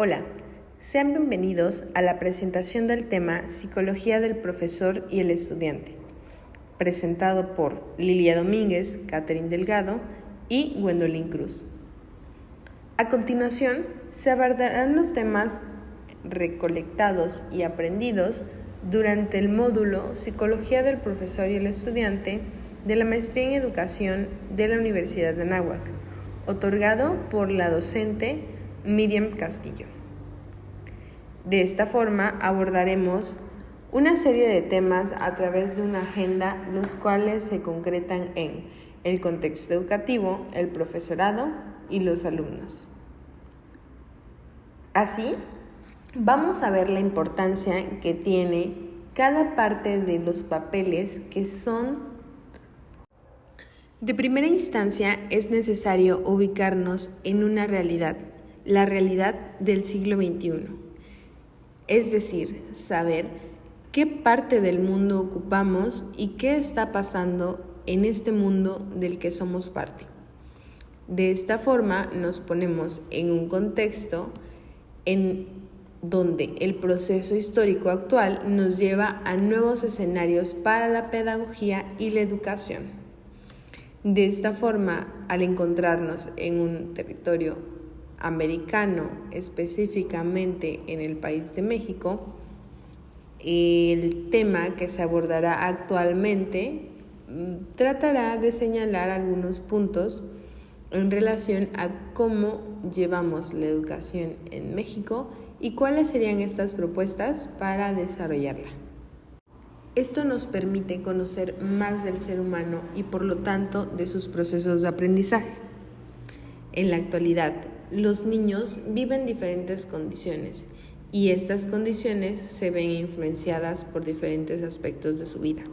Hola, sean bienvenidos a la presentación del tema Psicología del profesor y el estudiante, presentado por Lilia Domínguez, Catherine Delgado y Gwendolyn Cruz. A continuación, se abordarán los temas recolectados y aprendidos durante el módulo Psicología del profesor y el estudiante de la Maestría en Educación de la Universidad de Anáhuac, otorgado por la docente Miriam Castillo. De esta forma abordaremos una serie de temas a través de una agenda, los cuales se concretan en el contexto educativo, el profesorado y los alumnos. Así, vamos a ver la importancia que tiene cada parte de los papeles que son. De primera instancia, es necesario ubicarnos en una realidad, la realidad del siglo XXI. Es decir, saber qué parte del mundo ocupamos y qué está pasando en este mundo del que somos parte. De esta forma nos ponemos en un contexto en donde el proceso histórico actual nos lleva a nuevos escenarios para la pedagogía y la educación. De esta forma, al encontrarnos en un territorio americano, específicamente en el país de México, el tema que se abordará actualmente tratará de señalar algunos puntos en relación a cómo llevamos la educación en México y cuáles serían estas propuestas para desarrollarla. Esto nos permite conocer más del ser humano y por lo tanto de sus procesos de aprendizaje. En la actualidad, los niños viven diferentes condiciones y estas condiciones se ven influenciadas por diferentes aspectos de su vida.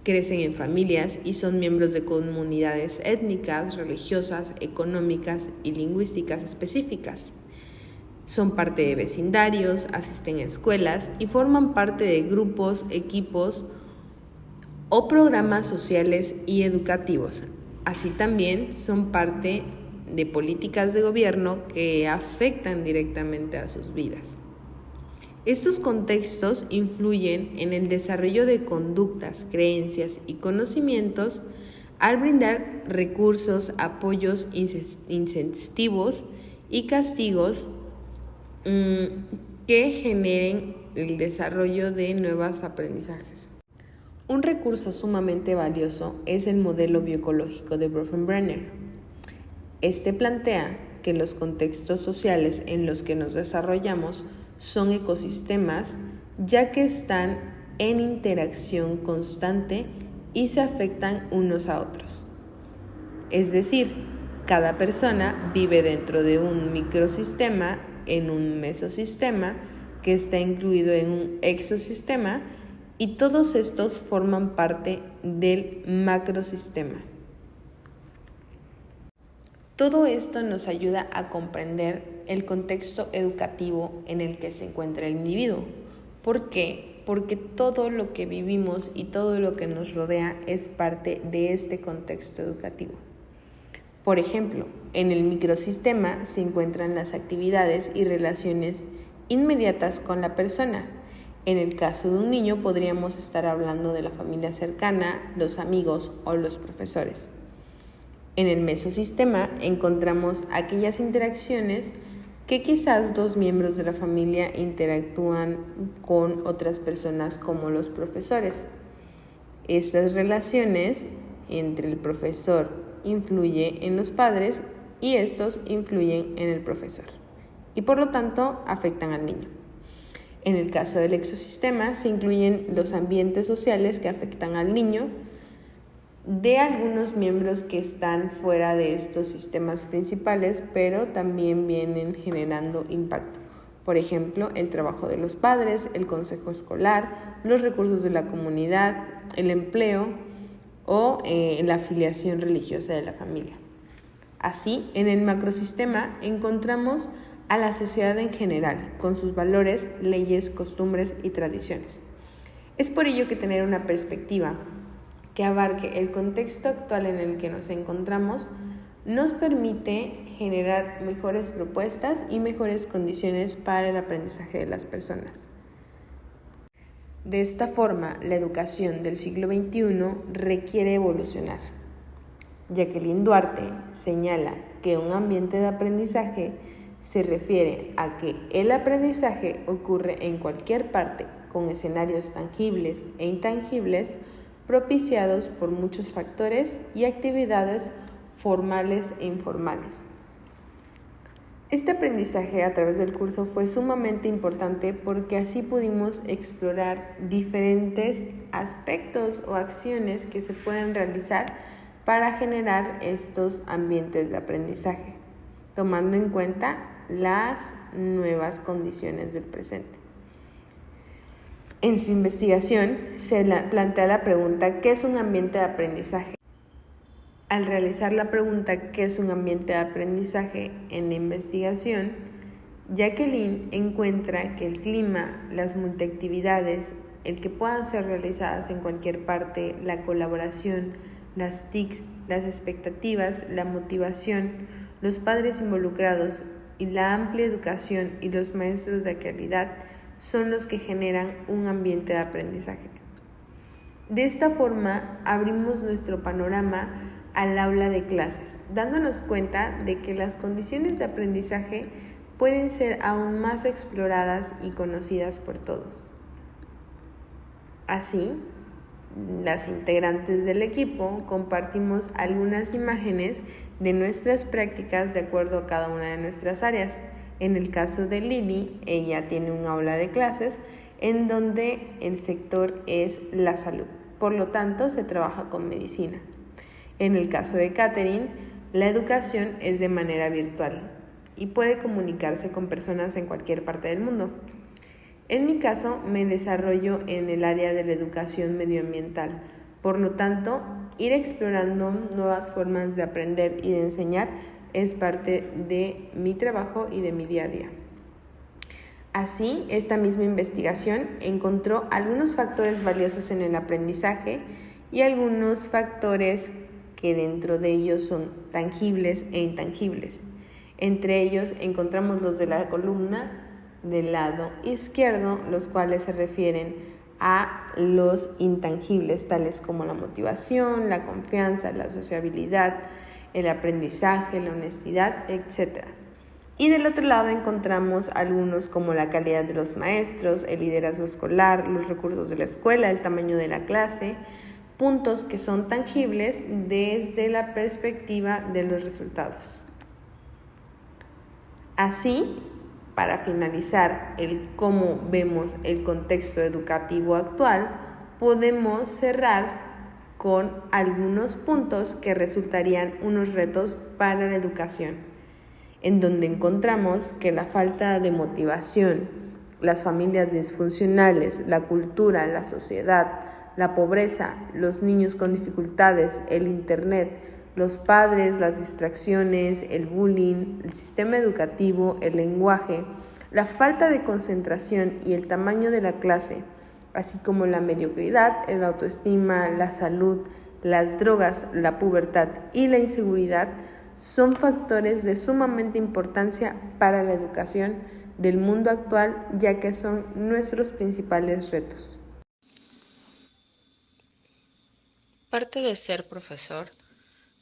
Crecen en familias y son miembros de comunidades étnicas, religiosas, económicas y lingüísticas específicas. Son parte de vecindarios, asisten a escuelas y forman parte de grupos, equipos o programas sociales y educativos. Así también son parte de políticas de gobierno que afectan directamente a sus vidas. Estos contextos influyen en el desarrollo de conductas, creencias y conocimientos al brindar recursos, apoyos, incentivos y castigos que generen el desarrollo de nuevos aprendizajes. Un recurso sumamente valioso es el modelo bioecológico de Bronfenbrenner. Este plantea que los contextos sociales en los que nos desarrollamos son ecosistemas, ya que están en interacción constante y se afectan unos a otros. Es decir, cada persona vive dentro de un microsistema, en un mesosistema, que está incluido en un exosistema, y todos estos forman parte del macrosistema. Todo esto nos ayuda a comprender el contexto educativo en el que se encuentra el individuo. ¿Por qué? Porque todo lo que vivimos y todo lo que nos rodea es parte de este contexto educativo. Por ejemplo, en el microsistema se encuentran las actividades y relaciones inmediatas con la persona. En el caso de un niño podríamos estar hablando de la familia cercana, los amigos o los profesores. En el mesosistema encontramos aquellas interacciones que quizás dos miembros de la familia interactúan con otras personas como los profesores. Estas relaciones entre el profesor influyen en los padres y estos influyen en el profesor y por lo tanto afectan al niño. En el caso del exosistema se incluyen los ambientes sociales que afectan al niño de algunos miembros que están fuera de estos sistemas principales, pero también vienen generando impacto. Por ejemplo, el trabajo de los padres, el consejo escolar, los recursos de la comunidad, el empleo o la afiliación religiosa de la familia. Así, en el macrosistema encontramos a la sociedad en general, con sus valores, leyes, costumbres y tradiciones. Es por ello que tener una perspectiva que abarque el contexto actual en el que nos encontramos nos permite generar mejores propuestas y mejores condiciones para el aprendizaje de las personas. De esta forma, la educación del siglo XXI requiere evolucionar. Jacqueline Duarte señala que un ambiente de aprendizaje se refiere a que el aprendizaje ocurre en cualquier parte, con escenarios tangibles e intangibles propiciados por muchos factores y actividades formales e informales. Este aprendizaje a través del curso fue sumamente importante porque así pudimos explorar diferentes aspectos o acciones que se pueden realizar para generar estos ambientes de aprendizaje, tomando en cuenta las nuevas condiciones del presente. En su investigación se plantea la pregunta ¿qué es un ambiente de aprendizaje? Al realizar la pregunta ¿qué es un ambiente de aprendizaje? En la investigación, Jacqueline encuentra que el clima, las multiactividades, el que puedan ser realizadas en cualquier parte, la colaboración, las TICs, las expectativas, la motivación, los padres involucrados y la amplia educación y los maestros de calidad son los que generan un ambiente de aprendizaje. De esta forma, abrimos nuestro panorama al aula de clases, dándonos cuenta de que las condiciones de aprendizaje pueden ser aún más exploradas y conocidas por todos. Así, las integrantes del equipo compartimos algunas imágenes de nuestras prácticas de acuerdo a cada una de nuestras áreas. En el caso de Lili, ella tiene un aula de clases en donde el sector es la salud, por lo tanto se trabaja con medicina. En el caso de Catherine, la educación es de manera virtual y puede comunicarse con personas en cualquier parte del mundo. En mi caso, me desarrollo en el área de la educación medioambiental, por lo tanto, ir explorando nuevas formas de aprender y de enseñar es parte de mi trabajo y de mi día a día. Así, esta misma investigación encontró algunos factores valiosos en el aprendizaje y algunos factores que dentro de ellos son tangibles e intangibles. Entre ellos encontramos los de la columna del lado izquierdo, los cuales se refieren a los intangibles, tales como la motivación, la confianza, la sociabilidad, el aprendizaje, la honestidad, etc. Y del otro lado encontramos algunos como la calidad de los maestros, el liderazgo escolar, los recursos de la escuela, el tamaño de la clase, puntos que son tangibles desde la perspectiva de los resultados. Así, para finalizar el cómo vemos el contexto educativo actual, podemos cerrar con algunos puntos que resultarían unos retos para la educación, en donde encontramos que la falta de motivación, las familias disfuncionales, la cultura, la sociedad, la pobreza, los niños con dificultades, el internet, los padres, las distracciones, el bullying, el sistema educativo, el lenguaje, la falta de concentración y el tamaño de la clase, así como la mediocridad, el autoestima, la salud, las drogas, la pubertad y la inseguridad, son factores de sumamente importancia para la educación del mundo actual, ya que son nuestros principales retos. Parte de ser profesor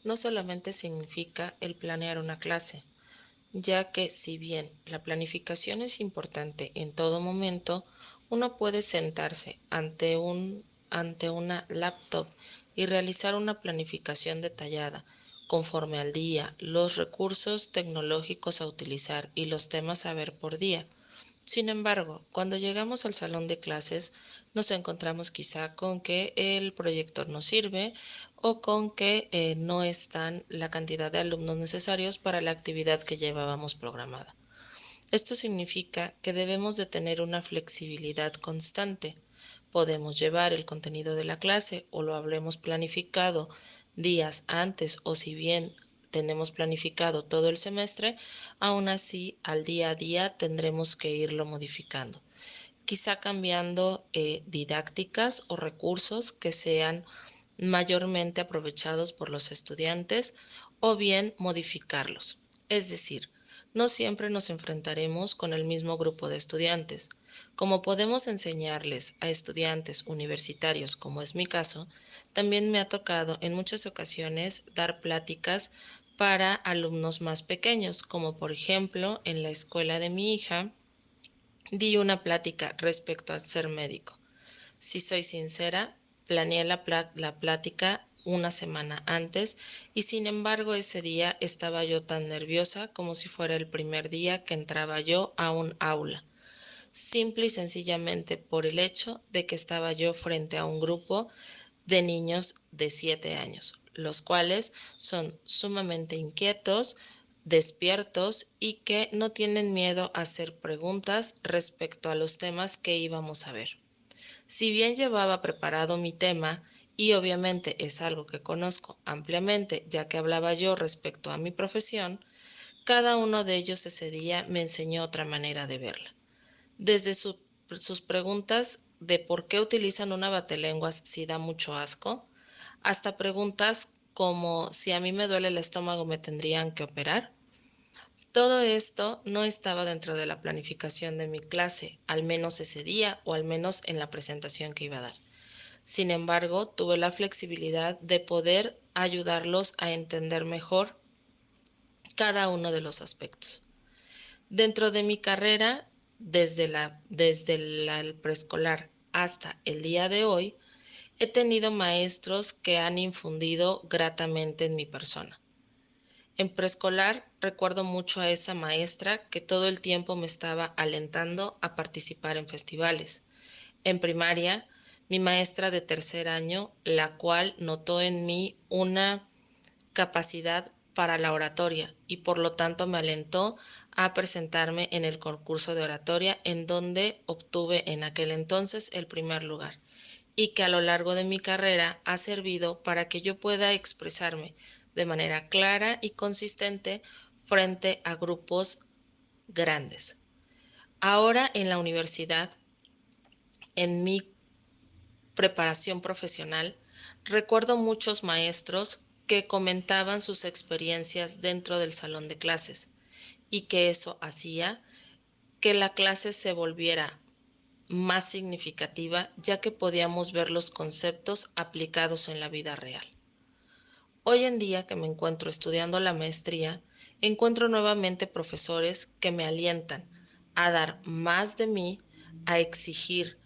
no solamente significa el planear una clase, ya que si bien la planificación es importante en todo momento, uno puede sentarse ante una laptop y realizar una planificación detallada conforme al día, los recursos tecnológicos a utilizar y los temas a ver por día. Sin embargo, cuando llegamos al salón de clases, nos encontramos quizá con que el proyector no sirve o con que no están la cantidad de alumnos necesarios para la actividad que llevábamos programada. Esto significa que debemos de tener una flexibilidad constante. Podemos llevar el contenido de la clase o lo habremos planificado días antes o si bien tenemos planificado todo el semestre, aún así al día a día tendremos que irlo modificando. Quizá cambiando didácticas o recursos que sean mayormente aprovechados por los estudiantes o bien modificarlos. Es decir, no siempre nos enfrentaremos con el mismo grupo de estudiantes. Como podemos enseñarles a estudiantes universitarios, como es mi caso, también me ha tocado en muchas ocasiones dar pláticas para alumnos más pequeños, como por ejemplo en la escuela de mi hija di una plática respecto al ser médico. Si soy sincera, planeé la plática una semana antes y sin embargo ese día estaba yo tan nerviosa como si fuera el primer día que entraba yo a un aula, simple y sencillamente por el hecho de que estaba yo frente a un grupo de niños de 7 años, los cuales son sumamente inquietos, despiertos y que no tienen miedo a hacer preguntas respecto a los temas que íbamos a ver. Si bien llevaba preparado mi tema, y obviamente es algo que conozco ampliamente, ya que hablaba yo respecto a mi profesión, cada uno de ellos ese día me enseñó otra manera de verla. Desde sus preguntas de por qué utilizan una batelenguas si da mucho asco, hasta preguntas como si a mí me duele el estómago me tendrían que operar. Todo esto no estaba dentro de la planificación de mi clase, al menos ese día o al menos en la presentación que iba a dar. Sin embargo, tuve la flexibilidad de poder ayudarlos a entender mejor cada uno de los aspectos. Dentro de mi carrera, desde el preescolar hasta el día de hoy, he tenido maestros que han infundido gratamente en mi persona. En preescolar recuerdo mucho a esa maestra que todo el tiempo me estaba alentando a participar en festivales. En primaria, mi maestra de tercer año, la cual notó en mí una capacidad para la oratoria y por lo tanto me alentó a presentarme en el concurso de oratoria en donde obtuve en aquel entonces el primer lugar y que a lo largo de mi carrera ha servido para que yo pueda expresarme de manera clara y consistente frente a grupos grandes. Ahora en la universidad, en mi preparación profesional, recuerdo muchos maestros que comentaban sus experiencias dentro del salón de clases y que eso hacía que la clase se volviera más significativa ya que podíamos ver los conceptos aplicados en la vida real. Hoy en día que me encuentro estudiando la maestría, encuentro nuevamente profesores que me alientan a dar más de mí, a exigir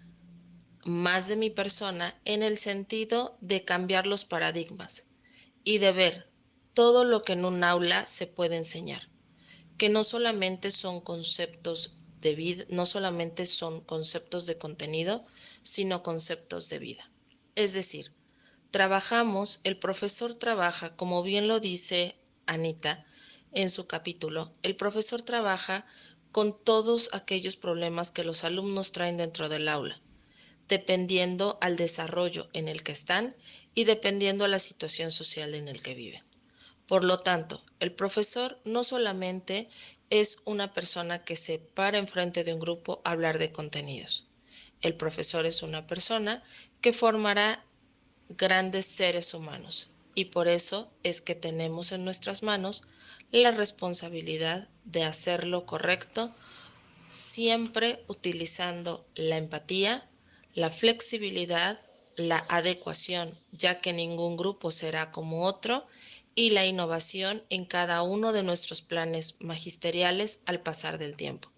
más de mi persona en el sentido de cambiar los paradigmas y de ver todo lo que en un aula se puede enseñar, que no solamente son conceptos de vida, no solamente son conceptos de contenido, sino conceptos de vida. Es decir, el profesor trabaja, como bien lo dice Anita en su capítulo, el profesor trabaja con todos aquellos problemas que los alumnos traen dentro del aula, dependiendo al desarrollo en el que están y dependiendo a la situación social en el que viven. Por lo tanto, el profesor no solamente es una persona que se para enfrente de un grupo a hablar de contenidos. El profesor es una persona que formará grandes seres humanos y por eso es que tenemos en nuestras manos la responsabilidad de hacer lo correcto, siempre utilizando la empatía, la flexibilidad, la adecuación, ya que ningún grupo será como otro, y la innovación en cada uno de nuestros planes magisteriales al pasar del tiempo.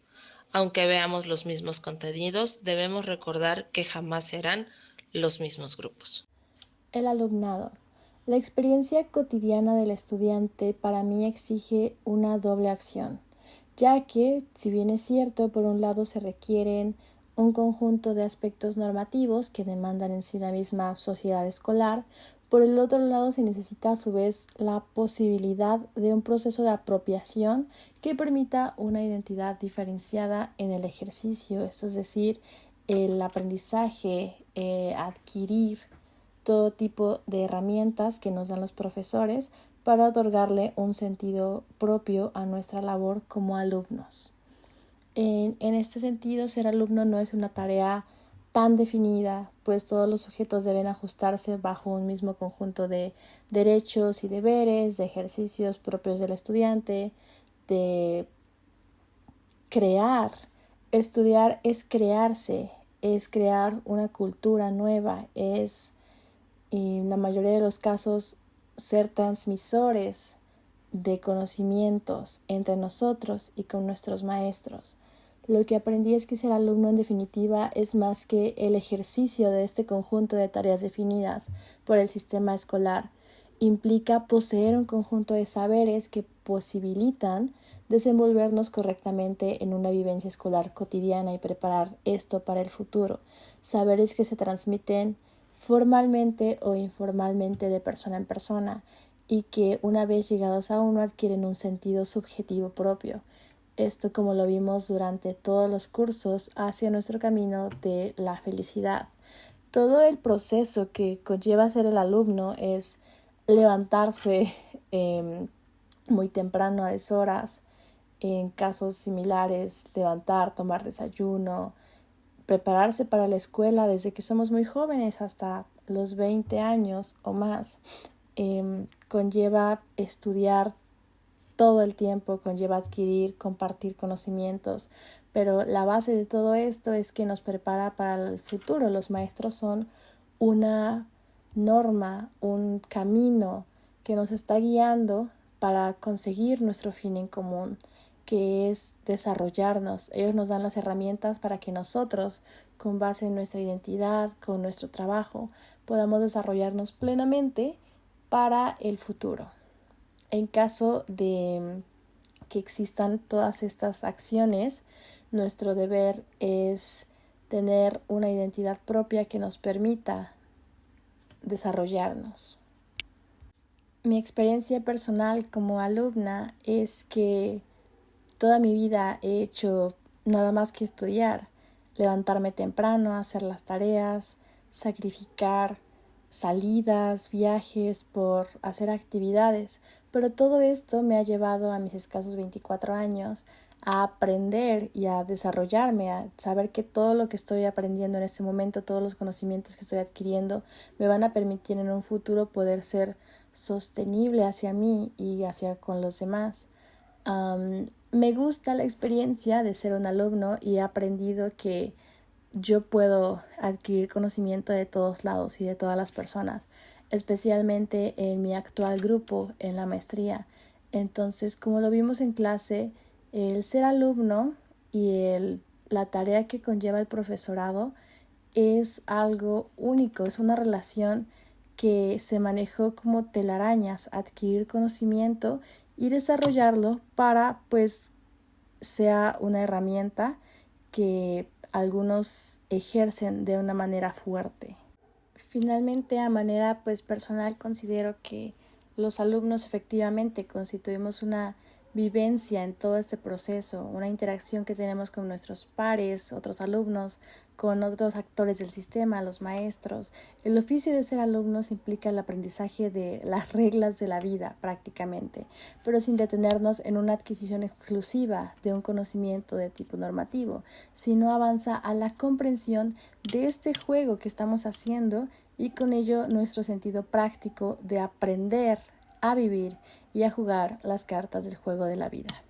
Aunque veamos los mismos contenidos, debemos recordar que jamás serán los mismos grupos. El alumnado. La experiencia cotidiana del estudiante para mí exige una doble acción, ya que, si bien es cierto, por un lado se requieren un conjunto de aspectos normativos que demandan en sí la misma sociedad escolar, por el otro lado se necesita a su vez la posibilidad de un proceso de apropiación que permita una identidad diferenciada en el ejercicio, esto es decir, el aprendizaje, adquirir todo tipo de herramientas que nos dan los profesores para otorgarle un sentido propio a nuestra labor como alumnos. En este sentido, ser alumno no es una tarea tan definida, pues todos los sujetos deben ajustarse bajo un mismo conjunto de derechos y deberes, de ejercicios propios del estudiante, de crear. Estudiar es crearse, es crear una cultura nueva, es en la mayoría de los casos ser transmisores de conocimientos entre nosotros y con nuestros maestros. Lo que aprendí es que ser alumno en definitiva es más que el ejercicio de este conjunto de tareas definidas por el sistema escolar. Implica poseer un conjunto de saberes que posibilitan desenvolvernos correctamente en una vivencia escolar cotidiana y preparar esto para el futuro. Saberes que se transmiten formalmente o informalmente de persona en persona y que una vez llegados a uno adquieren un sentido subjetivo propio. Esto como lo vimos durante todos los cursos hacia nuestro camino de la felicidad. Todo el proceso que conlleva ser el alumno es levantarse muy temprano a deshoras, en casos similares, levantar, tomar desayuno, prepararse para la escuela desde que somos muy jóvenes hasta los 20 años o más. Conlleva estudiar todo el tiempo, conlleva adquirir, compartir conocimientos, pero la base de todo esto es que nos prepara para el futuro. Los maestros son una norma, un camino que nos está guiando para conseguir nuestro fin en común, que es desarrollarnos. Ellos nos dan las herramientas para que nosotros, con base en nuestra identidad, con nuestro trabajo, podamos desarrollarnos plenamente para el futuro. En caso de que existan todas estas acciones, nuestro deber es tener una identidad propia que nos permita desarrollarnos. Mi experiencia personal como alumna es que toda mi vida he hecho nada más que estudiar, levantarme temprano, hacer las tareas, sacrificar salidas, viajes por hacer actividades, pero todo esto me ha llevado a mis escasos 24 años a aprender y a desarrollarme, a saber que todo lo que estoy aprendiendo en este momento, todos los conocimientos que estoy adquiriendo me van a permitir en un futuro poder ser sostenible hacia mí y hacia con los demás. Me gusta la experiencia de ser un alumno y he aprendido que yo puedo adquirir conocimiento de todos lados y de todas las personas, especialmente en mi actual grupo en la maestría. Entonces, como lo vimos en clase, el ser alumno y la tarea que conlleva el profesorado es algo único, es una relación que se manejó como telarañas, adquirir conocimiento y desarrollarlo para sea una herramienta que algunos ejercen de una manera fuerte. Finalmente, a manera personal, considero que los alumnos efectivamente constituimos una vivencia en todo este proceso, una interacción que tenemos con nuestros pares, otros alumnos, con otros actores del sistema, los maestros. El oficio de ser alumnos implica el aprendizaje de las reglas de la vida prácticamente, pero sin detenernos en una adquisición exclusiva de un conocimiento de tipo normativo, sino avanza a la comprensión de este juego que estamos haciendo y con ello nuestro sentido práctico de aprender a vivir y a jugar las cartas del juego de la vida.